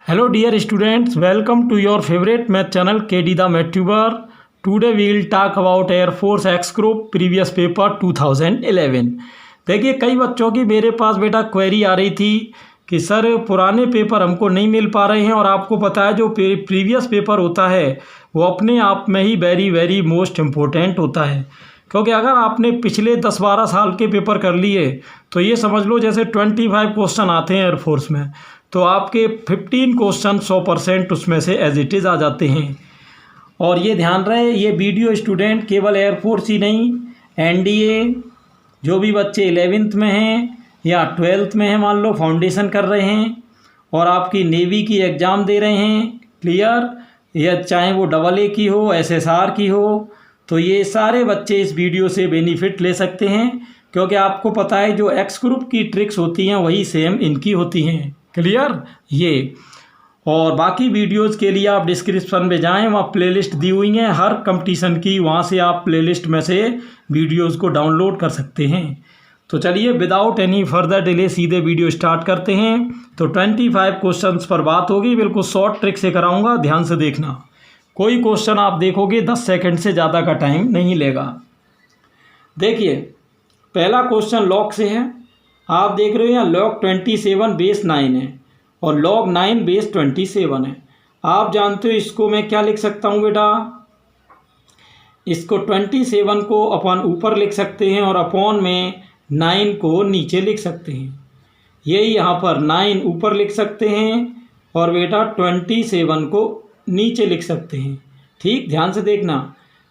Hello dear students, welcome to your favorite math channel KD the Math Tuber. Today we will talk about Air Force X Group previous paper 2011. देखिए कई बच्चों की मेरे पास बेटा query आ रही थी कि सर पुराने पेपर हमको नहीं मिल पा रहे हैं और आपको पता है जो प्रीवियस पेपर होता है वो अपने आप में ही वेरी मोस्ट इम्पोर्टेंट होता है, क्योंकि अगर आपने पिछले 10-12 साल के पेपर कर लिए तो ये समझ लो जैसे 25 क्वेश्चन आते हैं एयरफोर्स में तो आपके 15 क्वेश्चन 100% उसमें से एज इट इज़ आ जाते हैं। और ये ध्यान रहे ये वीडियो स्टूडेंट केवल एयरफोर्स ही नहीं, एनडीए जो भी बच्चे 11th में हैं या 12th में हैं, मान लो फाउंडेशन कर रहे हैं और आपकी नेवी की एग्ज़ाम दे रहे हैं क्लियर, या चाहे वो AA की हो SSR की हो, तो ये सारे बच्चे इस वीडियो से बेनिफिट ले सकते हैं, क्योंकि आपको पता है जो एक्स ग्रुप की ट्रिक्स होती हैं वही सेम इनकी होती हैं क्लियर ये। और बाकी वीडियोस के लिए आप डिस्क्रिप्शन में जाएं, वहाँ प्लेलिस्ट दी हुई हैं हर कंपटीशन की, वहाँ से आप प्लेलिस्ट में से वीडियोस को डाउनलोड कर सकते हैं। तो चलिए विदाउट एनी फर्दर डिले सीधे वीडियो स्टार्ट करते हैं। तो 25 क्वेश्चंस पर बात होगी, बिल्कुल शॉर्ट ट्रिक से कराऊंगा, ध्यान से देखना। कोई क्वेश्चन आप देखोगे 10 सेकंड से ज़्यादा का टाइम नहीं लेगा। देखिए पहला क्वेश्चन लॉग से है, आप देख रहे हो यहाँ log 27 बेस 9 है और log 9 बेस 27 है। आप जानते हो इसको मैं क्या लिख सकता हूँ बेटा, इसको 27 को अपन ऊपर लिख सकते हैं और अपॉन में 9 को नीचे लिख सकते हैं। यही यहाँ पर 9 ऊपर लिख सकते हैं और बेटा 27 को नीचे लिख सकते हैं। ठीक ध्यान से देखना,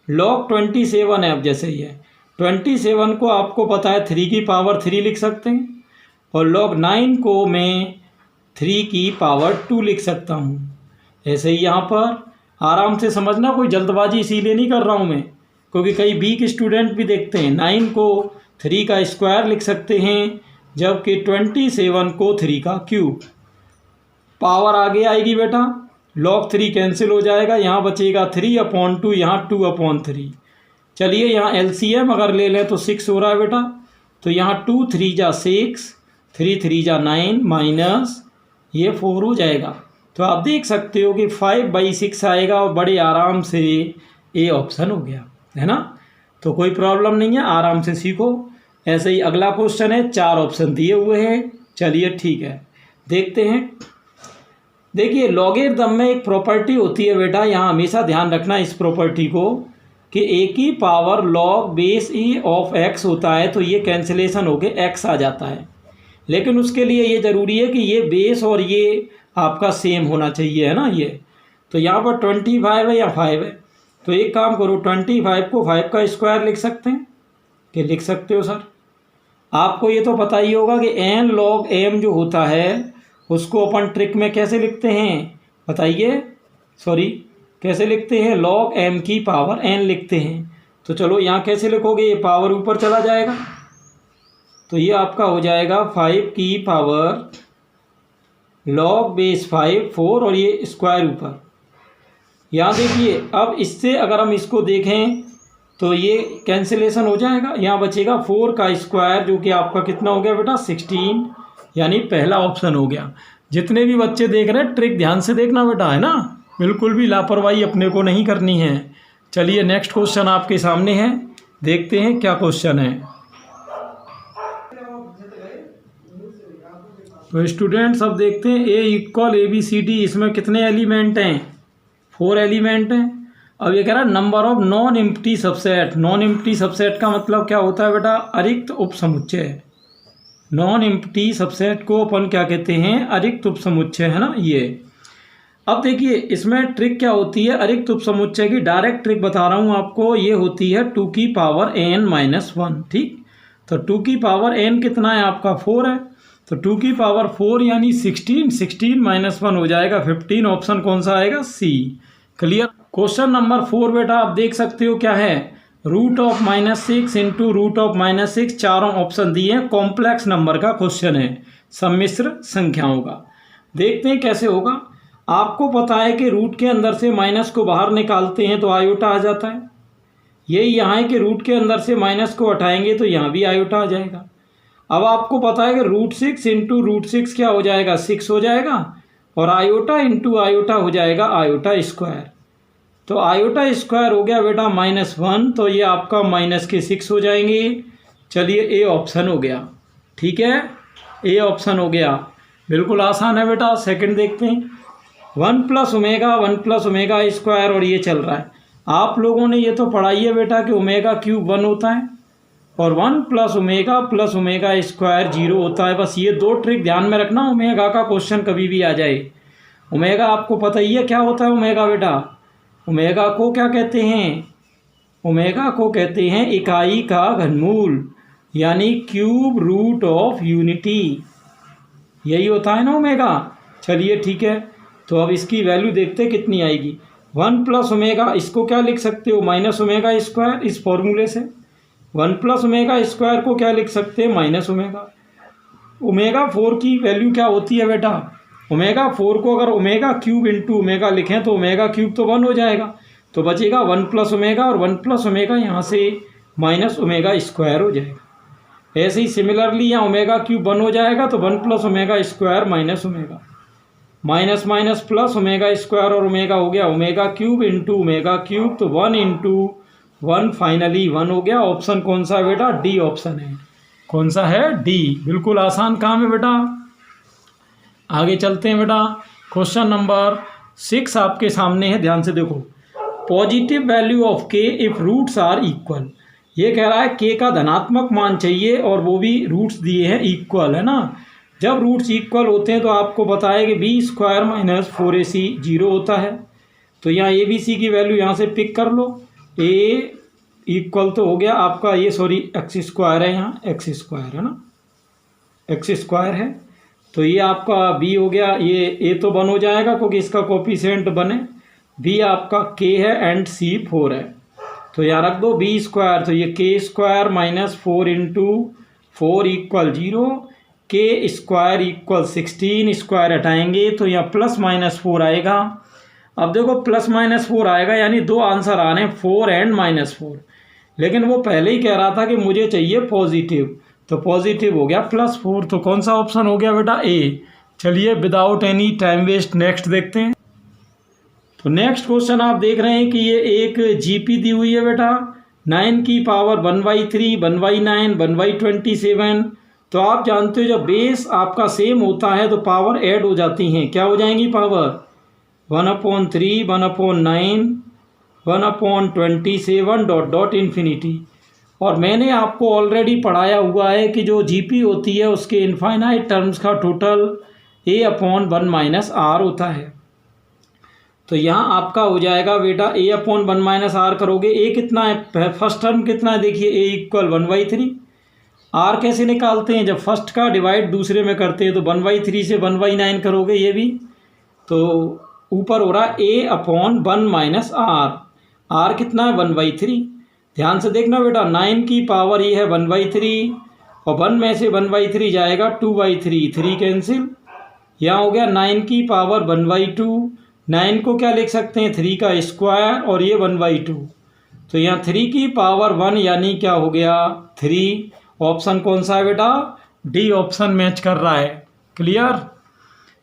log 27 है, अब जैसे ही है 27 को आपको पता है 3 की पावर 3 लिख सकते हैं और log 9 को मैं 3 की पावर 2 लिख सकता हूँ। ऐसे ही यहाँ पर आराम से समझना, कोई जल्दबाजी इसीलिए नहीं कर रहा हूँ मैं, क्योंकि कई वीक स्टूडेंट भी देखते हैं 9 को 3 का स्क्वायर लिख सकते हैं, जबकि 27 को 3 का क्यूब। पावर आगे आएगी बेटा, log 3 कैंसिल हो जाएगा, यहाँ बचेगा 3/2, यहाँ 2/3। चलिए यहाँ LCM अगर ले लें तो 6 हो रहा है बेटा, तो यहाँ 2 3 जा 6, 3 3 जा 9 माइनस ये 4 हो जाएगा। तो आप देख सकते हो कि 5/6 आएगा और बड़े आराम से ए ऑप्शन हो गया है ना। तो कोई प्रॉब्लम नहीं है, आराम से सीखो। ऐसे ही अगला क्वेश्चन है, 4 ऑप्शन दिए हुए हैं। चलिए ठीक है देखते हैं। देखिए लॉगरिथम में एक प्रॉपर्टी होती है बेटा, यहाँ हमेशा ध्यान रखना इस प्रॉपर्टी को, कि ए की power log base e of x होता है, तो ये कैंसिलेशन होके x आ जाता है। लेकिन उसके लिए ये ज़रूरी है कि ये बेस और ये आपका सेम होना चाहिए, है ना ये। तो यहाँ पर 25 है या 5 है, तो एक काम करो 25 को 5 का स्क्वायर लिख सकते हैं कि लिख सकते हो सर। आपको ये तो पता ही होगा कि n log m जो होता है उसको अपन ट्रिक में कैसे लिखते हैं बताइए, सॉरी कैसे लिखते हैं, log m की पावर n लिखते हैं। तो चलो यहाँ कैसे लिखोगे, ये पावर ऊपर चला जाएगा तो ये आपका हो जाएगा 5 की पावर log बेस 5 4 और ये स्क्वायर ऊपर। यहाँ देखिए अब इससे अगर हम इसको देखें तो ये कैंसिलेशन हो जाएगा, यहाँ बचेगा 4 का स्क्वायर जो कि आपका कितना हो गया बेटा 16, यानी पहला ऑप्शन हो गया। जितने भी बच्चे देख रहे हैं ट्रिक ध्यान से देखना बेटा, है ना, बिल्कुल भी लापरवाही अपने को नहीं करनी है। चलिए नेक्स्ट क्वेश्चन आपके सामने है, देखते हैं क्या क्वेश्चन है। तो स्टूडेंट्स अब देखते हैं A = ABCD, इसमें कितने एलिमेंट हैं, 4 एलिमेंट हैं। अब ये कह रहा है number of non empty subset. Non empty subset का मतलब क्या होता है बेटा, अरिक्त उपसमुच्चय। नॉन एम्प्टी सबसेट को अपन क्या कहते हैं, अरिक्त उपसमुच्चय, है ना ये। अब देखिए इसमें ट्रिक क्या होती है, अरिक्त उपसमुच्चय की डायरेक्ट ट्रिक बता रहा हूँ आपको, ये होती है 2 की पावर n-1। ठीक, तो 2 की पावर n कितना है आपका 4 है, तो 2 की पावर 4 यानी 16, 16 - 1 हो जाएगा 15। ऑप्शन कौन सा आएगा, C। क्लियर। क्वेश्चन नंबर 4 बेटा आप देख सकते हो क्या है, √6 इंटू √6, चारों ऑप्शन दिए हैं, कॉम्प्लेक्स नंबर का क्वेश्चन है, सम्मिश्र संख्याओं का। देखते हैं कैसे होगा। आपको पता है कि रूट के अंदर से माइनस को बाहर निकालते हैं तो आयोटा आ जाता है। यही यहाँ है कि रूट के अंदर से माइनस को हटाएंगे तो यहाँ भी आयोटा आ जाएगा। अब आपको पता है कि √6 इंटू √6 क्या हो जाएगा, 6 हो जाएगा, और आयोटा इंटू आयोटा हो जाएगा आयोटा स्क्वायर। तो आयोटा स्क्वायर हो गया बेटा -1, तो ये आपका -6 हो जाएंगे। चलिए ए ऑप्शन हो गया, ठीक है, ए ऑप्शन हो गया, बिल्कुल आसान है बेटा। सेकंड देखते हैं, 1 + ओमेगा स्क्वायर, और ये चल रहा है। आप लोगों ने ये तो पढ़ाई है बेटा कि ओमेगा क्यूब 1 होता है और 1 + ओमेगा स्क्वायर 0 होता है। बस ये 2 ट्रिक ध्यान में रखना, ओमेगा का क्वेश्चन कभी भी आ जाए। ओमेगा आपको पता ही है क्या होता है ओमेगा बेटा। ओमेगा को क्या कहते हैं? ओमेगा को कहते हैं इकाई का घनमूल, यानी क्यूब रूट ऑफ यूनिटी, यही होता है ना ओमेगा। चलिए ठीक है, तो अब इसकी वैल्यू देखते कितनी आएगी। 1 + ओमेगा, इसको क्या लिख सकते हो? -ओमेगा स्क्वायर, इस फॉर्मूले से 1 + ओमेगा स्क्वायर को क्या लिख सकते हैं? -ओमेगा। ओमेगा 4 की वैल्यू क्या होती है बेटा? ओमेगा 4 को अगर ओमेगा क्यूब इंटू ओमेगा लिखें तो ओमेगा क्यूब तो 1 हो जाएगा, तो बचेगा 1 + ओमेगा, और 1 + ओमेगा यहाँ से -ओमेगा स्क्वायर हो जाएगा। ऐसे ही सिमिलरली यहाँ ओमेगा क्यूब 1 हो जाएगा, तो 1 + omega square -omega, minus plus omega square, और ओमेगा हो गया omega cube into omega cube, तो 1 × 1 फाइनली 1 हो गया। ऑप्शन कौन सा है बेटा? डी ऑप्शन है। कौन सा है? डी। बिल्कुल आसान काम है बेटा। आगे चलते हैं बेटा, क्वेश्चन नंबर 6 आपके सामने है, ध्यान से देखो। पॉजिटिव वैल्यू ऑफ के इफ रूट्स आर इक्वल, ये कह रहा है के का धनात्मक मान चाहिए और वो भी रूट्स दिए हैं इक्वल, है ना। जब रूट्स इक्वल होते हैं तो आपको बताया कि b² - 4ac 0 होता है। तो यहाँ ए बी सी की वैल्यू यहाँ से पिक कर लो। ए इक्वल तो हो गया आपका ये, सॉरी x² है, यहाँ x² है ना, x² है, तो ये आपका b हो गया। ये a तो 1 हो जाएगा क्योंकि इसका कोफिशिएंट 1 है, b आपका k है एंड c 4 है, तो यहाँ रख दो b², तो ये k² - 4 × 4 = 0, k² = 16, स्क्वायर हटाएंगे तो यहाँ +-4 आएगा। अब देखो +-4 आएगा, यानी 2 आंसर आ रहे हैं, 4 एंड -4, लेकिन वो पहले ही कह रहा था कि मुझे चाहिए पॉजिटिव, तो पॉजिटिव हो गया +4, तो कौन सा ऑप्शन हो गया बेटा? ए। चलिए without any time waste next देखते हैं। तो नेक्स्ट क्वेश्चन आप देख रहे हैं कि ये एक जीपी दी हुई है बेटा, 9 की पावर 1/3, 1/9, 1/27। तो आप जानते हो जब बेस आपका सेम होता है तो पावर ऐड हो जाती हैं, क्या हो जाएंगी पावर? 1/3, 1/9, 1/27 इन्फिनिटी। और मैंने आपको ऑलरेडी पढ़ाया हुआ है कि जो जीपी होती है उसके इनफाइनाइट टर्म्स का टोटल a/1 - r होता है। तो यहाँ आपका हो जाएगा बेटा a/1 - r करोगे, a कितना है? फर्स्ट टर्म कितना है? देखिए a = 1/3। r कैसे निकालते हैं? जब फर्स्ट का डिवाइड दूसरे में करते हैं तो 1/3 से 1/9 करोगे, ये भी तो ऊपर हो रहा है a/1 - r। r कितना है? 1/3। ध्यान से देखना बेटा, 9 की पावर ये है 1/3 और 1 में से 1/3 जाएगा 2/3, 3 कैंसिल, यहाँ हो गया 9 की पावर 1/2। 9 को क्या लिख सकते हैं? 3 का स्क्वायर, और ये 1/2, तो यहाँ 3 की पावर 1 यानी क्या हो गया? 3। ऑप्शन कौन सा है बेटा? डी ऑप्शन मैच कर रहा है। क्लियर?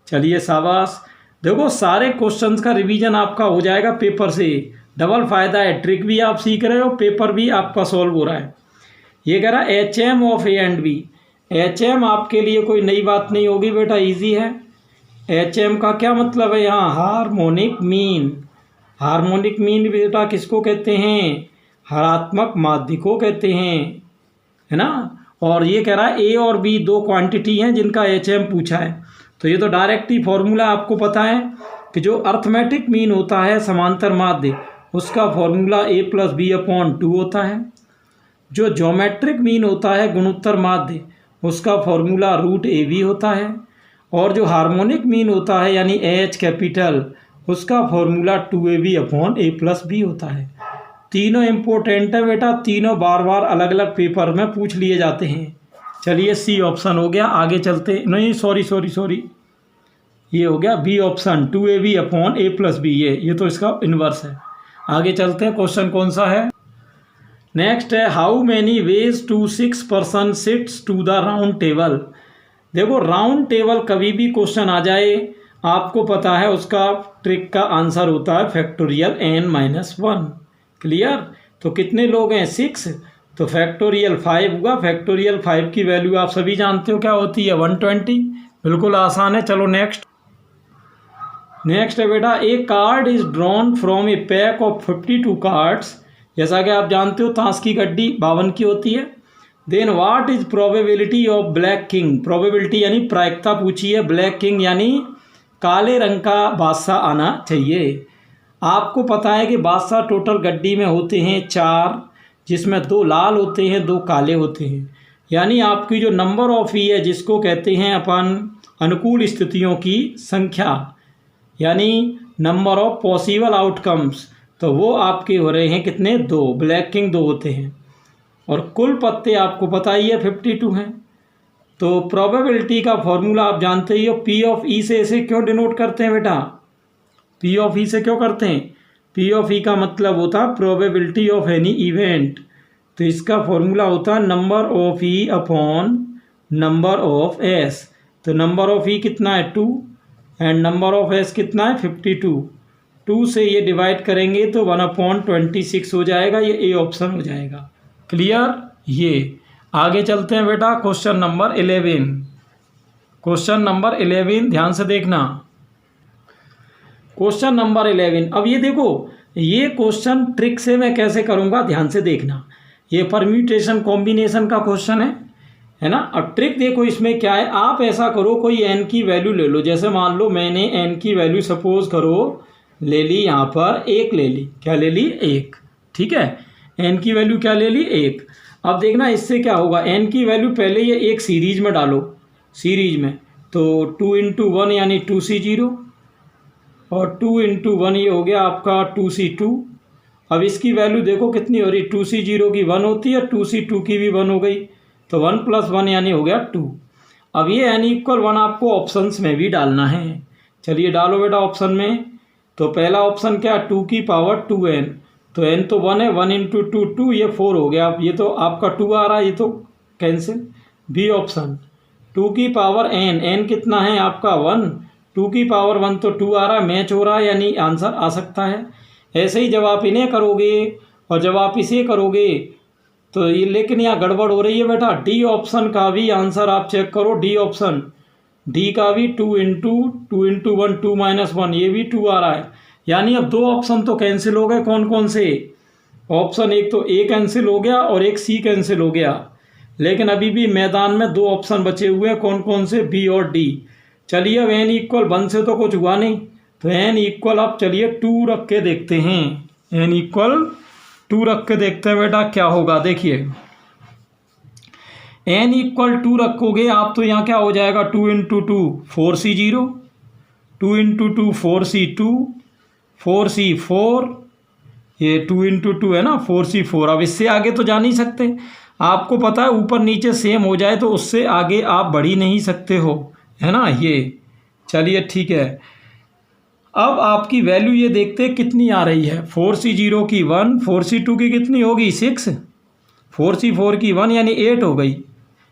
चलिए शाबाश। देखो सारे क्वेश्चंस का रिवीजन आपका हो जाएगा पेपर से, डबल फायदा है, ट्रिक भी आप सीख रहे हो, पेपर भी आपका सॉल्व हो रहा है। ये कह रहा है HM of A and B। HM आपके लिए कोई नई बात नहीं होगी बेटा, इजी है। HM का क्या मतलब है? यहाँ हार्मोनिक मीन। हार्मोनिक मीन बेटा किसको कहते हैं? हरात्मक माध्य को कहते हैं, है ना। और ये कह रहा है A और B 2 क्वांटिटी हैं जिनका HM पूछा है, तो ये तो डायरेक्ट ही फॉर्मूला आपको पता है कि जो अर्थमेटिक मीन होता है समांतर माध्य, उसका फॉर्मूला A + B/2 होता है। जो ज्योमेट्रिक मीन होता है गुणोत्तर माध्य, उसका फॉर्मूला √AB होता है। और जो हार्मोनिक मीन होता है यानी H कैपिटल, उसका फॉर्मूला 2AB/A + B होता है। तीनों इम्पोर्टेंट है बेटा, तीनों बार बार अलग अलग पेपर में पूछ लिए जाते हैं। चलिए सी ऑप्शन हो गया। आगे चलते, नहीं सॉरी, ये हो गया बी ऑप्शन, 2AB/A + B, ये तो इसका इन्वर्स है। आगे चलते हैं, क्वेश्चन कौन सा है? नेक्स्ट है how many ways to 6 person sits to the round table. देखो राउंड टेबल कभी भी क्वेश्चन आ जाए, आपको पता है उसका ट्रिक का आंसर होता है फैक्टोरियल n-1। क्लियर? तो कितने लोग हैं? 6। तो फैक्टोरियल 5 हुआ। फैक्टोरियल 5 की वैल्यू आप सभी जानते हो क्या होती है? 120। बिल्कुल आसान है। चलो नेक्स्ट है बेटा, a card is drawn from a pack of 52 cards. जैसा कि आप जानते हो ताश की गड्डी 52 की होती है। Then what is probability of black king. Probability यानी प्रायिकता पूछी है। ब्लैक किंग यानी काले रंग का बादशाह आना चाहिए। आपको पता है कि बादशाह टोटल गड्डी में होते हैं 4, जिसमें 2 लाल होते हैं, 2 काले होते हैं। यानी आपकी जो नंबर ऑफ ई है, जिसको कहते हैं अपन अनुकूल स्थितियों की संख्या, यानी नंबर ऑफ पॉसिबल आउटकम्स, तो वो आपके हो रहे हैं कितने? 2। ब्लैक किंग 2 होते हैं। और कुल पत्ते आपको पता ही है 52 हैं। तो प्रोबेबिलिटी का फॉर्मूला आप जानते ही हो। पी ऑफ ई से इसे क्यों डिनोट करते हैं बेटा? पी ऑफ ई से क्यों करते हैं? पी ऑफ ई का मतलब होता है प्रोबेबिलिटी ऑफ एनी इवेंट। तो इसका फॉर्मूला होता है number of E upon number of S. तो नंबर ऑफ ई कितना है? 2 एंड नंबर ऑफ एस कितना है? 52। 2 से ये डिवाइड करेंगे तो 1/26 हो जाएगा। ये ए ऑप्शन हो जाएगा। क्लियर? ये आगे चलते हैं बेटा। Question number 11। क्वेश्चन नंबर 11 ध्यान से देखना। Question number 11। अब ये देखो, ये क्वेश्चन ट्रिक से मैं कैसे करूँगा, ध्यान से देखना। ये परम्यूटेशन कॉम्बिनेशन का क्वेश्चन है ना। अब ट्रिक देखो इसमें क्या है। आप ऐसा करो, कोई n की वैल्यू ले लो। जैसे मान लो मैंने n की वैल्यू सपोज करो ले ली, यहाँ पर 1 ले ली। क्या ले ली? 1। ठीक है, n की वैल्यू क्या ले ली? 1। अब देखना इससे क्या होगा। n की वैल्यू पहले ये एक सीरीज में डालो, सीरीज में। तो 2 × 1 यानी 2c0, और 2 × 1 ये हो गया आपका 2c2। अब इसकी वैल्यू देखो कितनी हो रही? 2c0 की 1 होती है, 2c2 की भी 1 हो गई। तो 1 + 1 यानी हो गया 2। अब ये n=1 आपको ऑप्शंस में भी डालना है। चलिए डालो बेटा ऑप्शन में। तो पहला ऑप्शन क्या? 2 की पावर 2n। तो n तो 1 है, 1 × 2 2, ये 4 हो गया। ये तो आपका 2 आ रहा है, ये तो कैंसिल। बी ऑप्शन 2 की पावर n, n कितना है आपका? 1। 2 की पावर 1 तो 2 आ रहा है, मैच हो रहा है, यानी आंसर आ सकता है। ऐसे ही जब आप इन्हें करोगे और जब आप इसे करोगे तो ये, लेकिन यहाँ गड़बड़ हो रही है बेटा। डी ऑप्शन का भी आंसर आप चेक करो। डी ऑप्शन, डी का भी 2 × 2 × 1 2 - 1, ये भी 2 आ रहा है। यानी अब 2 ऑप्शन तो कैंसिल हो गए। कौन कौन से? ऑप्शन एक तो ए कैंसिल हो गया और एक सी कैंसिल हो गया। लेकिन अभी भी मैदान में 2 ऑप्शन बचे हुए हैं। कौन कौन से? बी और डी। चलिए अब n=1 से तो कुछ हुआ नहीं, तो n= अब चलिए 2 रख के देखते हैं। n=2 रख के देखते हैं बेटा क्या होगा। देखिए n=2 रखोगे आप तो यहाँ क्या हो जाएगा? 2 × 2 4c0, 2 × 2 4c2, 4c4, ये 2 × 2 है ना 4c4। अब इससे आगे तो जा नहीं सकते। आपको पता है ऊपर नीचे सेम हो जाए तो उससे आगे आप बढ़ ही नहीं सकते हो, है ना। ये चलिए ठीक है। अब आपकी वैल्यू ये देखते कितनी आ रही है। 4c0 की 1, 4c2 की कितनी होगी? 6, 4c4 की 1 यानी 8 हो गई।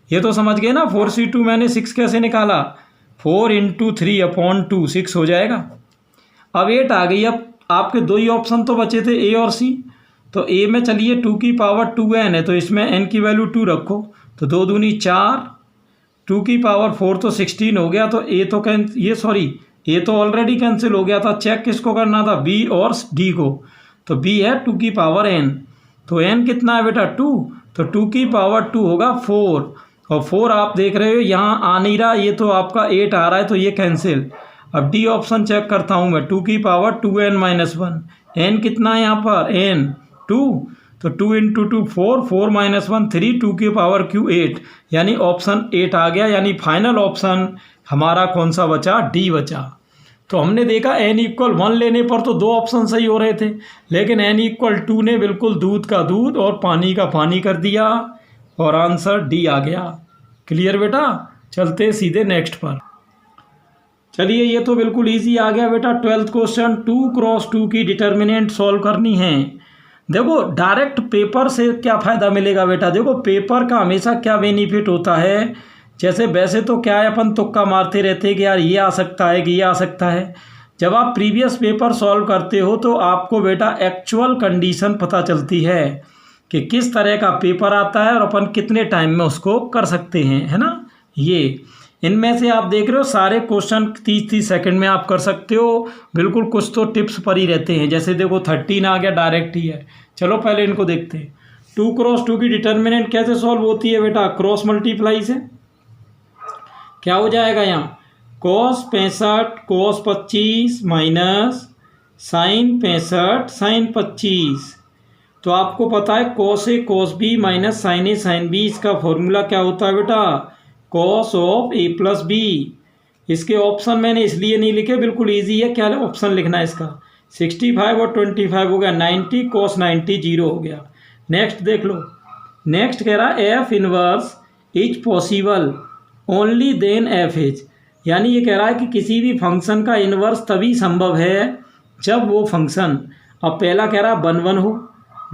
ये तो समझ गए ना। 4c2 मैंने 6 कैसे निकाला? 4 × 3/2 6 हो जाएगा। अब 8 आ गई। अब आपके 2 ही ऑप्शन तो बचे थे, ए और सी। तो ए में चलिए 2 की पावर 2n है, तो इसमें n की वैल्यू 2 रखो। तो 2 दूनी 4, 2 की पावर 4 तो 16 हो गया। तो ए तो ये तो ऑलरेडी कैंसिल हो गया था। चेक किसको करना था? बी और डी को। तो बी है 2 की पावर n। तो n कितना है बेटा? 2। तो 2 की पावर 2 होगा 4, और 4 आप देख रहे हो यहाँ आ नहीं रहा, ये तो आपका 8 आ रहा है, तो ये कैंसिल। अब डी ऑप्शन चेक करता हूँ मैं। 2 की पावर 2n - 1, n कितना है यहाँ पर? n 2। तो 2 × 2 4, 4 - 1 3, 2 की पावर q 8, यानी ऑप्शन 8 आ गया। यानी फाइनल ऑप्शन हमारा कौन सा बचा? डी बचा। तो हमने देखा n=1 लेने पर तो 2 ऑप्शन सही हो रहे थे, लेकिन n=2 ने बिल्कुल दूध का दूध और पानी का पानी कर दिया, और आंसर डी आ गया। क्लियर बेटा? चलते सीधे नेक्स्ट पर। चलिए ये तो बिल्कुल इजी आ गया बेटा। 12th क्वेश्चन, 2 × 2 की डिटर्मिनेंट सॉल्व करनी है। देखो डायरेक्ट पेपर से क्या फ़ायदा मिलेगा बेटा? देखो पेपर का हमेशा क्या बेनिफिट होता है जैसे वैसे तो क्या है, अपन तुक्का मारते रहते हैं कि यार ये आ सकता है कि ये आ सकता है। जब आप प्रीवियस पेपर सॉल्व करते हो तो आपको बेटा एक्चुअल कंडीशन पता चलती है कि किस तरह का पेपर आता है और अपन कितने टाइम में उसको कर सकते हैं, है ना। ये इनमें से आप देख रहे हो सारे क्वेश्चन 30-30 सेकंड में आप कर सकते हो। बिल्कुल कुछ तो टिप्स पर ही रहते हैं, जैसे देखो 13 आ गया, डायरेक्ट ही है। चलो पहले इनको देखते हैं। 2x2 की डिटर्मिनेंट कैसे सॉल्व होती है बेटा, क्रॉस मल्टीप्लाई से। क्या हो जाएगा यहाँ, cos 65 cos 25 minus sine 65 sine 25। तो आपको पता है cos A cos B minus sine A sine B, इसका फॉर्मूला क्या होता है बेटा, cos of A plus B। इसके ऑप्शन मैंने इसलिए नहीं लिखे, बिल्कुल इजी है, क्या ऑप्शन लिखना है इसका। 65 और 25 हो गया 90, cos 90 0 हो गया। नेक्स्ट देख लो, नेक्स्ट कह रहा है F inverse is possible only then F is, यानी ये कह रहा है कि किसी भी फंक्शन का इन्वर्स तभी संभव है जब वो फंक्शन, अब पहला कह रहा है 1 1 हो।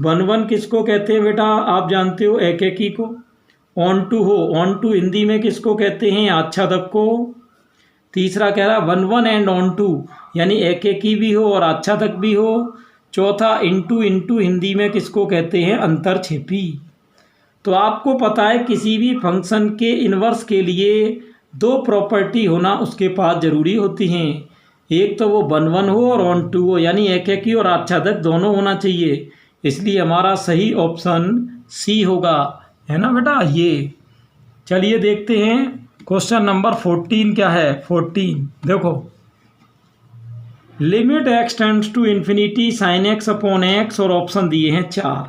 1 1 किसको कहते हैं बेटा, आप जानते हो एक एक ही को। ऑन टू हो, ऑन टू हिंदी में किसको कहते हैं, आच्छादक को। तीसरा कह रहा है 1 1 एंड ऑन टू, यानी एक एक ही भी हो और आच्छादक भी हो। चौथा इनटू इनटू हिंदी में किसको कहते हैं, अंतरछेपी। तो आपको पता है किसी भी फंक्शन के इन्वर्स के लिए 2 प्रॉपर्टी होना उसके पास ज़रूरी होती हैं। एक तो वो 1 1 हो और ऑन टू हो, यानी एक एक ही और आच्छादक दोनों होना चाहिए। इसलिए हमारा सही ऑप्शन सी होगा, है ना बेटा। ये चलिए देखते हैं क्वेश्चन नंबर 14 क्या है। 14 देखो, limit x tends to infinity sine x upon X, और ऑप्शन दिए हैं 4।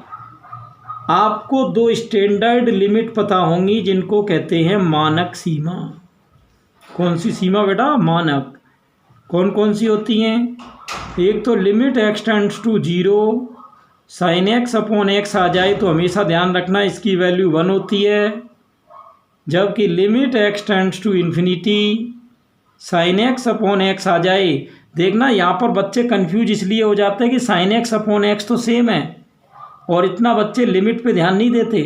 आपको 2 स्टैंडर्ड लिमिट पता होंगी जिनको कहते हैं मानक सीमा। कौन सी सीमा बेटा, मानक। कौन कौन सी होती हैं, एक तो limit x tends to 0 sine x upon x आ जाए तो हमेशा ध्यान रखना इसकी वैल्यू 1 होती है। जबकि limit x tends to infinity sine x upon x आ जाए, देखना यहाँ पर बच्चे कंफ्यूज इसलिए हो जाते हैं कि साइन एक्स अपॉन एक्स तो सेम है और इतना बच्चे लिमिट पे ध्यान नहीं देते।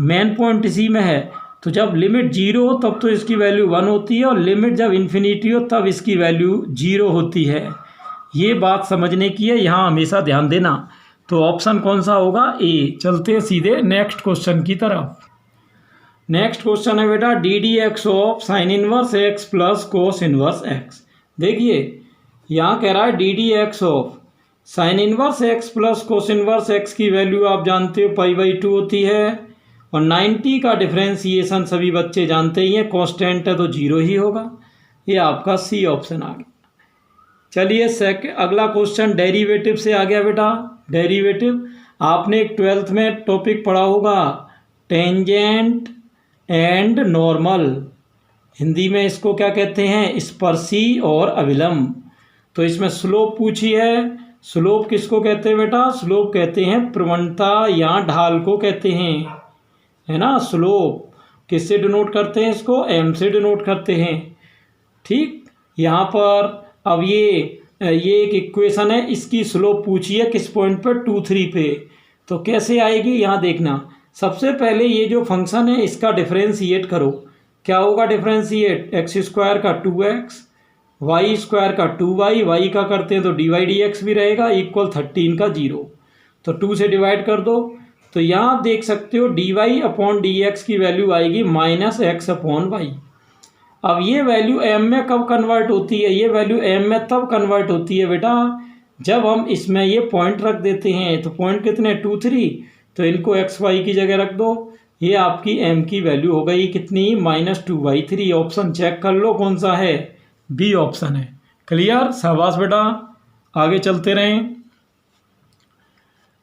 मेन पॉइंट इसी में है। तो जब लिमिट 0 हो तब तो इसकी वैल्यू 1 होती है और लिमिट जब इन्फिनिटी हो तब इसकी वैल्यू 0 होती है। ये बात समझने की है, यहाँ हमेशा ध्यान देना। तो ऑप्शन कौन सा होगा, ए। चलते हैं सीधे नेक्स्ट क्वेश्चन की तरफ। नेक्स्ट क्वेश्चन है बेटा D D x of sine inverse x plus cos inverse x. देखिए यहाँ कह रहा है D D x of sine inverse x plus cos inverse x की वैल्यू आप जानते हो π/2 होती है और 90 का डिफ्रेंसिएशन सभी बच्चे जानते ही हैं, कांस्टेंट है तो 0 ही होगा। ये आपका सी ऑप्शन आ गया। चलिए अगला क्वेश्चन डेरिवेटिव से आ गया बेटा। डेरिवेटिव आपने एक 12th में टॉपिक पढ़ा होगा, टेंजेंट एंड नॉर्मल। हिंदी में इसको क्या कहते हैं, स्पर्शी और अविलंब। तो इसमें स्लोप पूछी है। स्लोप किसको कहते हैं बेटा, स्लोप कहते हैं प्रवणता या ढाल को कहते हैं, है ना। स्लोप किससे डिनोट करते हैं, इसको एम से डिनोट करते हैं। ठीक, यहाँ पर अब ये एक इक्वेशन है, इसकी स्लोप पूछी है किस पॉइंट पर, 2 3 पे। तो कैसे आएगी यहाँ देखना। सबसे पहले ये जो फंक्शन है इसका डिफरेंशिएट करो। क्या होगा डिफरेंशिएट, एक्स स्क्वायर का 2x, वाई स्क्वायर का 2y, वाई का करते हैं तो dy dx भी रहेगा, इक्वल 13 का 0। तो 2 से डिवाइड कर दो। तो यहाँ आप देख सकते हो dy अपॉन dx की वैल्यू आएगी -x अपॉन y। अब ये वैल्यू m में कब कन्वर्ट होती है, ये वैल्यू m में तब कन्वर्ट होती है बेटा जब हम इसमें ये पॉइंट रख देते हैं। तो पॉइंट कितने 2 3, तो इनको x y की जगह रख दो। ये आपकी m की वैल्यू हो गई कितनी, -2/3। ऑप्शन चेक कर लो कौन सा है, बी ऑप्शन है। क्लियर, शाबाश बेटा। आगे चलते रहें।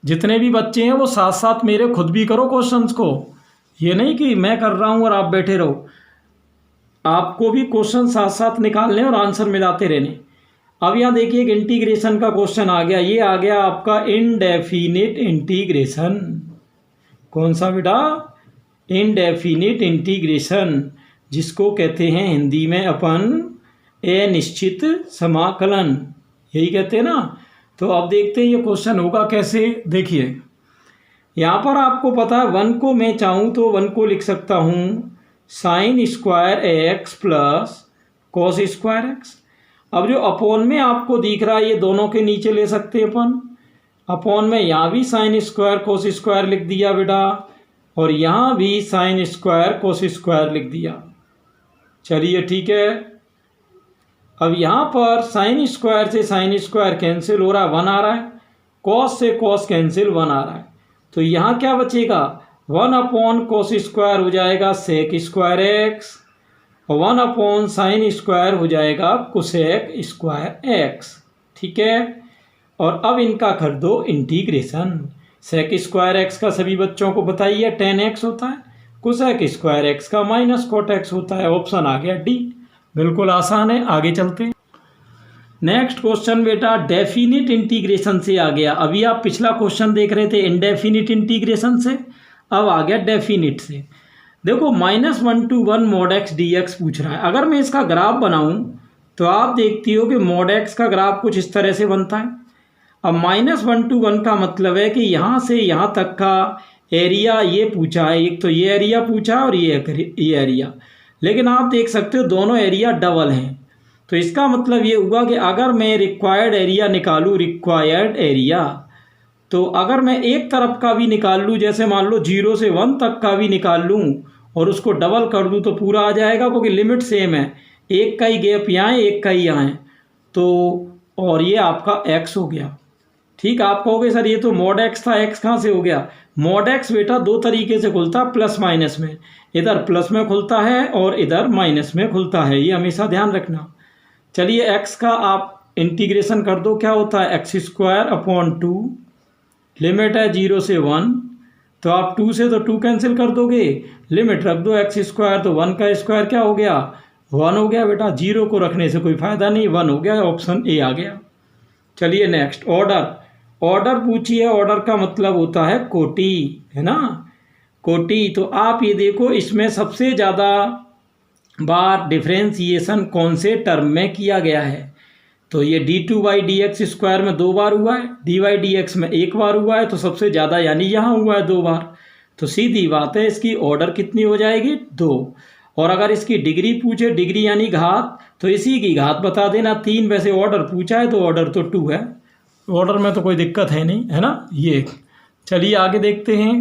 जितने भी बच्चे हैं वो साथ साथ मेरे खुद भी करो क्वेश्चंस को, ये नहीं कि मैं कर रहा हूँ और आप बैठे रहो। आपको भी क्वेश्चन साथ साथ निकालने और आंसर मिलाते रहने। अब यहाँ देखिए एक इंटीग्रेशन का क्वेश्चन आ गया। ये आ गया आपका इनडेफिनिट इंटीग्रेशन। कौन सा बेटा, इनडेफिनिट इंटीग्रेशन, जिसको कहते हैं हिंदी में अपन अनिश्चित समाकलन, यही कहते हैं ना। तो अब देखते हैं ये क्वेश्चन होगा कैसे। देखिए यहाँ पर आपको पता है 1 को मैं चाहूँ तो 1 को लिख सकता हूँ sine square x plus cos square x. अब जो अपॉन में आपको दिख रहा है ये दोनों के नीचे ले सकते हैं अपन। अपॉन में यहाँ भी साइन स्क्वायर कोस स्क्वायर लिख दिया बेटा, और यहाँ भी साइन स्क्वायर कोस स्क्वायर लिख दिया। चलिए ठीक है। अब यहाँ पर साइन स्क्वायर से साइन स्क्वायर कैंसिल हो रहा है, 1 आ रहा है। कॉस से कॉस कैंसिल, 1 आ रहा है। तो यहाँ क्या बचेगा, 1 अपॉन कोस स्क्वायर हो जाएगा सेक स्क्वायर एक्स, और 1 अपॉन साइन स्क्वायर हो जाएगा कोसेक स्क्वायर एक्स। ठीक है। और अब इनका कर दो इंटीग्रेशन। सेक स्क्वायर एक्स का सभी बच्चों को बताइए 10x होता है, कोसेक स्क्वायर एक्स का माइनस कॉट एक्स होता है। ऑप्शन आ गया डी। बिल्कुल आसान है। आगे चलते हैं। नेक्स्ट क्वेश्चन बेटा डेफिनिट इंटीग्रेशन से आ गया। अभी आप पिछला क्वेश्चन देख रहे थे इनडेफिनिट इंटीग्रेशन से, अब आ गया डेफिनिट से। देखो -1 to 1 mod x dx पूछ रहा है। अगर मैं इसका ग्राफ बनाऊं तो आप देखती हो कि mod x का ग्राफ कुछ इस तरह से बनता है। अब -1 to 1 का मतलब है कि यहाँ से यहाँ तक का एरिया ये पूछा है। एक तो ये एरिया पूछा है और ये एरिया, लेकिन आप देख सकते हो दोनों एरिया डबल हैं। तो इसका मतलब ये हुआ कि अगर मैं रिक्वायर्ड एरिया निकालूँ, रिक्वायर्ड एरिया, तो अगर मैं एक तरफ का भी निकाल लूँ, जैसे मान लो 0 से 1 तक का भी निकाल लूँ और उसको डबल कर दूँ तो पूरा आ जाएगा, क्योंकि लिमिट सेम है। एक का ही गैप यहाँ है, एक का ही यहाँ है। तो और ये आपका x हो गया। ठीक, आप कहोगे सर ये तो mod x था, x कहाँ से हो गया। mod x बेटा दो तरीके से खुलता है प्लस माइनस में, इधर प्लस में खुलता है और इधर माइनस में खुलता है, ये हमेशा ध्यान रखना। चलिए x का आप इंटीग्रेशन कर दो, क्या होता है x स्क्वायर अपॉन 2, लिमिट है 0 से 1, तो आप 2 से तो 2 कैंसिल कर दोगे, लिमिट रख दो x स्क्वायर, तो 1 का स्क्वायर क्या हो गया 1 हो गया बेटा। 0 को रखने से कोई फ़ायदा नहीं, 1 हो गया, ऑप्शन ए आ गया। चलिए नेक्स्ट ऑर्डर। ऑर्डर पूछिए, ऑर्डर का मतलब होता है कोटि, है ना, कोटि। तो आप ये देखो इसमें सबसे ज़्यादा बार डिफ्रेंसिएशन कौन से टर्म में किया गया है। तो ये d2/dx स्क्वायर में 2 बार हुआ है, dy/dx में 1 बार हुआ है, तो सबसे ज़्यादा यानी यहाँ हुआ है 2 बार। तो सीधी बात है इसकी ऑर्डर कितनी हो जाएगी 2। और अगर इसकी डिग्री पूछे, डिग्री यानी घात, तो इसी की घात बता देना 3। वैसे ऑर्डर पूछा है तो ऑर्डर तो 2 है, ऑर्डर में तो कोई दिक्कत है नहीं, है ना ये। चलिए आगे देखते हैं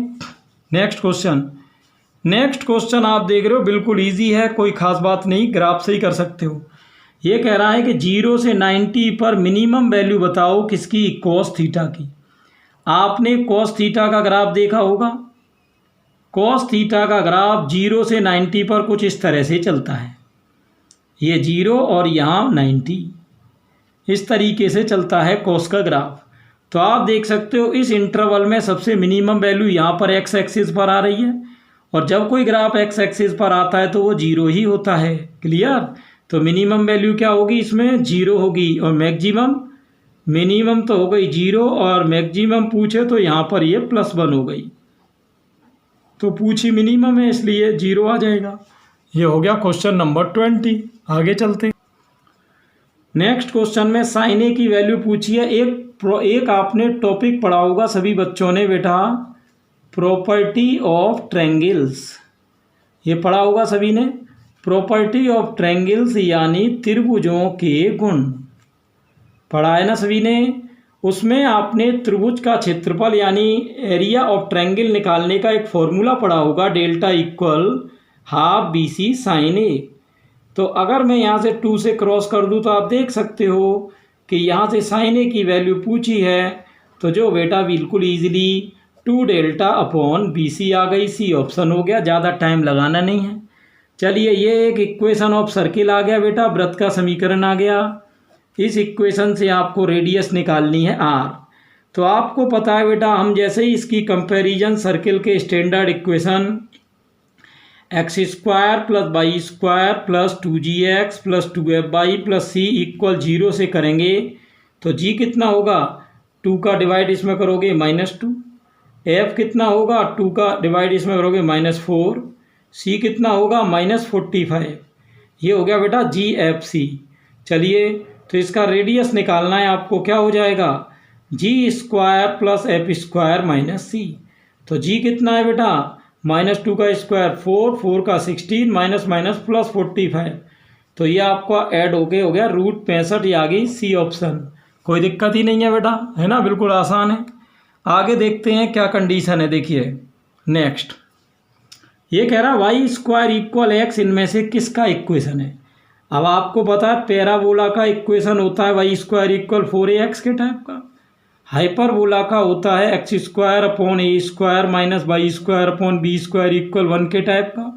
नेक्स्ट क्वेश्चन। नेक्स्ट क्वेश्चन आप देख रहे हो बिल्कुल इजी है, कोई खास बात नहीं, ग्राफ से ही कर सकते हो। ये कह रहा है कि 0 से 90 पर मिनिमम वैल्यू बताओ किसकी, कॉस थीटा की। आपने कॉस थीटा का ग्राफ देखा होगा। कॉस थीटा का ग्राफ 0 से 90 पर कुछ इस तरह से चलता है, ये 0 और यहाँ 90, इस तरीके से चलता है कॉस का ग्राफ। तो आप देख सकते हो इस इंटरवल में सबसे मिनिमम वैल्यू यहाँ पर एक्स एक्सिस पर आ रही है, और जब कोई ग्राफ एक्स एक्सिस पर आता है तो वो 0 ही होता है। क्लियर। तो मिनिमम वैल्यू क्या होगी इसमें 0 होगी, और मैक्सिमम, मिनिमम तो हो गई 0 और मैक्सिमम पूछे तो यहाँ पर ये +1 हो गई, तो पूछी मिनिमम है इसलिए 0 आ जाएगा। ये हो गया क्वेश्चन नंबर 20। आगे चलते। नेक्स्ट क्वेश्चन में साइन ए की वैल्यू पूछी है। एक आपने टॉपिक पढ़ा होगा सभी बच्चों ने बेटा, प्रॉपर्टी ऑफ ट्रायंगल्स, ये पढ़ा होगा सभी ने। प्रॉपर्टी ऑफ ट्रायंगल्स यानी त्रिभुजों के गुण पढ़ा है ना सभी ने। उसमें आपने त्रिभुज का क्षेत्रफल यानी एरिया ऑफ ट्रायंगल निकालने का एक फॉर्मूला पढ़ा होगा, delta equal half BC sine A. तो अगर मैं यहाँ से 2 से क्रॉस कर दूँ तो आप देख सकते हो कि यहाँ से साइन ए की वैल्यू पूछी है, तो जो बेटा बिल्कुल ईजिली 2 डेल्टा अपॉन BC आ गई, सी ऑप्शन हो गया, ज़्यादा टाइम लगाना नहीं है। चलिए ये एक इक्वेशन ऑफ सर्किल आ गया बेटा, वृत्त का समीकरण आ गया। इस इक्वेशन से आपको रेडियस निकालनी है r। तो आपको पता है बेटा, हम जैसे ही इसकी कंपैरिजन सर्किल के standard equation x square plus Y square plus 2gx plus 2fy plus c equal 0 से करेंगे तो g कितना होगा 2 का डिवाइड इसमें करोगे -2, f कितना होगा 2 का डिवाइड इसमें करोगे -4, c कितना होगा -45। ये हो गया बेटा GFC। चलिए तो इसका रेडियस निकालना है आपको, क्या हो जाएगा g square plus f square minus c। तो g कितना है बेटा -2 का स्क्वायर 4, 4 का 16, माइनस माइनस प्लस 45। तो ये आपका ऐड हो गया √65। ये आ गई सी ऑप्शन। कोई दिक्कत ही नहीं है बेटा, है ना, बिल्कुल आसान है। आगे देखते हैं क्या कंडीशन है। देखिए नेक्स्ट, ये कह रहा है y² = x इनमें से किसका इक्वेशन है। अब आपको पता है पैराबोला का इक्वेशन होता है y² = 4ax के टाइप का। हाइपरबोला का होता है x² / a² minus y² / b² = 1 के टाइप का।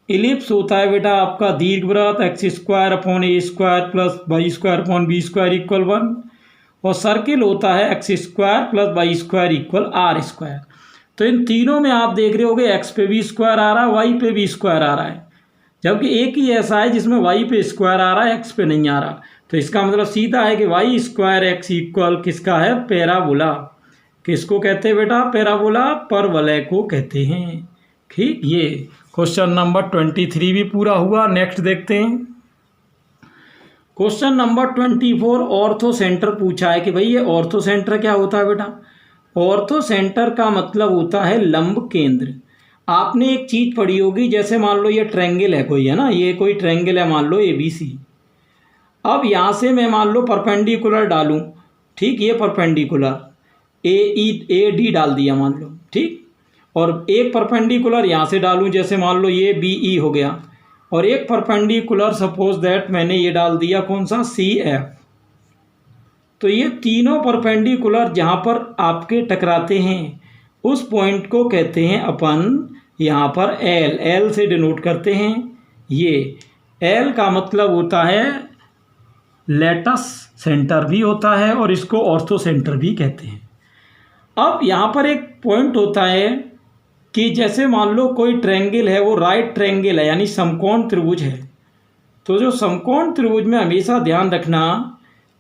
इलिप्स होता है बेटा आपका दीर्घवृत्त x² / a² plus y² / b² = 1। और सर्किल होता है x² + y² = r²। तो इन तीनों में आप देख रहे होगे x पे भी स्क्वायर आ रहा है, y पे भी स्क्वायर आ रहा है, जबकि एक ही ऐसा है जिसमें y पे स्क्वायर आ रहा है, x पे नहीं आ रहा। तो इसका मतलब सीधा है कि y² x = किसका है, पैराबोला। किसको कहते हैं बेटा, पैराबोला, परवलय को कहते हैं। ठीक, ये क्वेश्चन नंबर 23 भी पूरा हुआ। नेक्स्ट देखते हैं क्वेश्चन नंबर 24। ऑर्थो सेंटर पूछा है कि भाई ये ऑर्थो सेंटर क्या होता है बेटा। ऑर्थो सेंटर का मतलब होता है लंब केंद्र। आपने एक चीज़ पढ़ी होगी, जैसे मान लो ये ट्रायंगल है कोई, है ना, ये कोई ट्रायंगल है मान लो ABC। अब यहाँ से मैं मान लो परपेंडिकुलर डालूँ, ठीक, ये परपेंडिकुलर AD डाल दिया मान लो, ठीक, और एक परपेंडिकुलर यहाँ से डालूँ, जैसे मान लो ये BE हो गया, और एक परपेंडिकुलर सपोज दैट मैंने ये डाल दिया कौन सा, CF। तो ये तीनों परपेंडिकुलर जहाँ पर आपके टकराते हैं उस पॉइंट को कहते हैं अपन यहाँ पर L से डिनोट करते हैं। ये L का मतलब होता है लेटस सेंटर भी होता है, और इसको ऑर्थो सेंटर भी कहते हैं। अब यहाँ पर एक पॉइंट होता है कि जैसे मान लो कोई ट्रायंगल है, वो राइट ट्रायंगल है यानी समकोण त्रिभुज है। तो जो समकोण त्रिभुज में हमेशा ध्यान रखना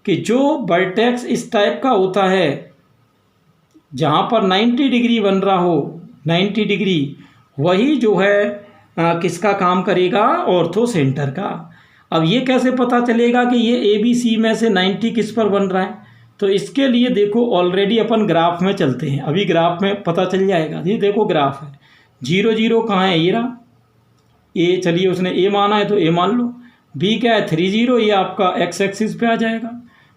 कि जो वर्टेक्स इस टाइप का होता है जहाँ पर 90 डिग्री बन रहा हो, 90 डिग्री, वही जो है किसका काम करेगा, ऑर्थो सेंटर का। अब ये कैसे पता चलेगा कि ये ABC में से 90 किस पर बन रहा है। तो इसके लिए देखो ऑलरेडी अपन ग्राफ में चलते हैं, अभी ग्राफ में पता चल जाएगा। ये देखो ग्राफ है, 0 0 कहाँ है, ये रहा A, चलिए उसने A माना है तो A मान लो। B क्या है, 3 0, ये आपका x एक्सिस पे आ जाएगा।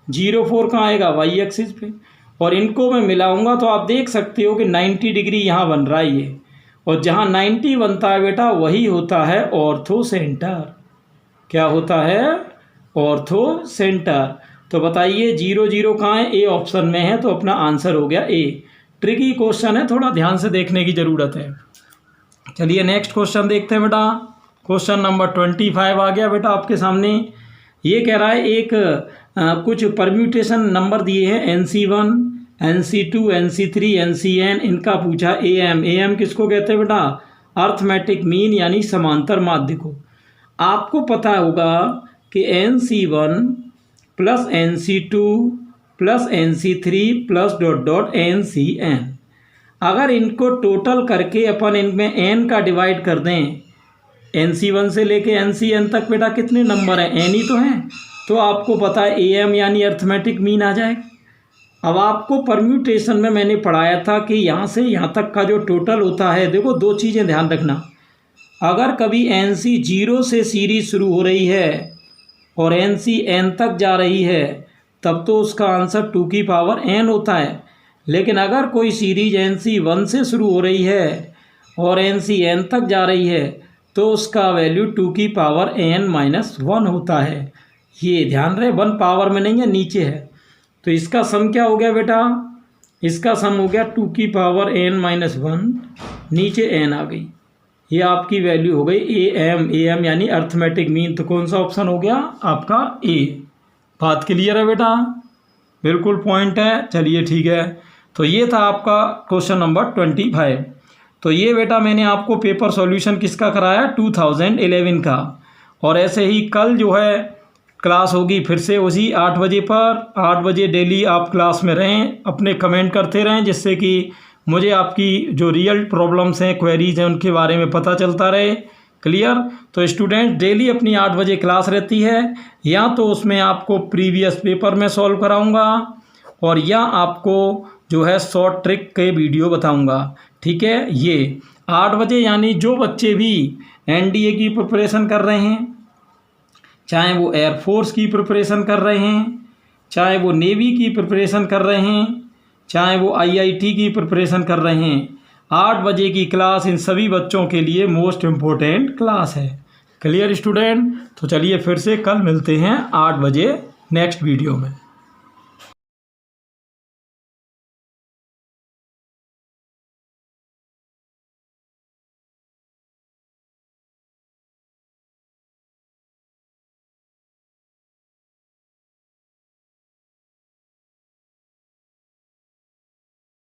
0 4 कहाँ आएगा, y एक्सिस पे। और इनको मैं मिलाऊंगा तो आप देख सकते हो कि 90 डिग्री यहाँ बन रहा है ये, और जहाँ 90 बनता है बेटा वही होता है ऑर्थो सेंटर। क्या होता है, ऑर्थो सेंटर। तो बताइए 0 0 कहाँ है, A ऑप्शन में है, तो अपना आंसर हो गया A। ट्रिकी क्वेश्चन है, थोड़ा ध्यान से देखने की ज़रूरत है। चलिए नेक्स्ट क्वेश्चन देखते हैं बेटा। क्वेश्चन नंबर 25 आ गया बेटा आपके सामने। ये कह रहा है एक कुछ परम्यूटेशन नंबर दिए हैं NC1, NC2, NC3, NCN, इनका पूछा AM किसको कहते हैं बेटा, अर्थमेटिक मीन यानी समांतर माध्य को। आपको पता होगा कि NC1 plus NC2 plus NC3 plus ... NCN, अगर इनको टोटल करके अपन इनमें n का डिवाइड कर दें, NC1 से लेके NCN तक बेटा कितने नंबर हैं, n ही तो हैं। तो आपको पता है AM यानी अर्थमेटिक मीन आ जाएगा। अब आपको परम्यूटेशन में मैंने पढ़ाया था कि यहाँ से यहाँ तक का जो टोटल होता है, देखो दो चीज़ें ध्यान रखना। अगर कभी NC 0 से सीरीज शुरू हो रही है और NC n तक जा रही है, तब तो उसका आंसर 2 की पावर n होता है। लेकिन अगर कोई सीरीज NC 1 से शुरू हो रही है और NC n तक जा रही है, तो उसका वैल्यू 2 की पावर n-1 होता है। ये ध्यान रहे, 1 पावर में नहीं है, नीचे है। तो इसका सम क्या हो गया बेटा, इसका सम हो गया 2 की पावर n-1, नीचे n आ गई। ये आपकी वैल्यू हो गई AM यानी अर्थमेटिक मीन। तो कौन सा ऑप्शन हो गया आपका A। बात क्लियर है बेटा, बिल्कुल पॉइंट है। चलिए ठीक है, तो ये था आपका क्वेश्चन नंबर 25। तो ये बेटा मैंने आपको पेपर सॉल्यूशन किसका कराया, 2011 का। और ऐसे ही कल जो है क्लास होगी फिर से उसी 8 बजे पर। 8 बजे डेली आप क्लास में रहें, अपने कमेंट करते रहें, जिससे कि मुझे आपकी जो रियल प्रॉब्लम्स हैं, क्वेरीज हैं, उनके बारे में पता चलता रहे। क्लियर। तो स्टूडेंट डेली अपनी 8 बजे क्लास रहती है, या तो उसमें आपको प्रीवियस पेपर में सॉल्व कराऊंगा, और या आपको जो है शॉर्ट ट्रिक के वीडियो बताऊंगा। ठीक है। ये 8 बजे यानी जो बच्चे भी एनडीए की प्रिपरेशन कर रहे हैं, चाहे वो एयरफोर्स की प्रिपरेशन कर रहे हैं, चाहे वो नेवी की प्रिपरेशन कर रहे हैं, चाहे वो आईआईटी की प्रिपरेशन कर रहे हैं, 8 बजे की क्लास इन सभी बच्चों के लिए मोस्ट इम्पोर्टेंट क्लास है। Clear student? तो चलिए फिर से कल मिलते हैं 8 बजे नेक्स्ट वीडियो में।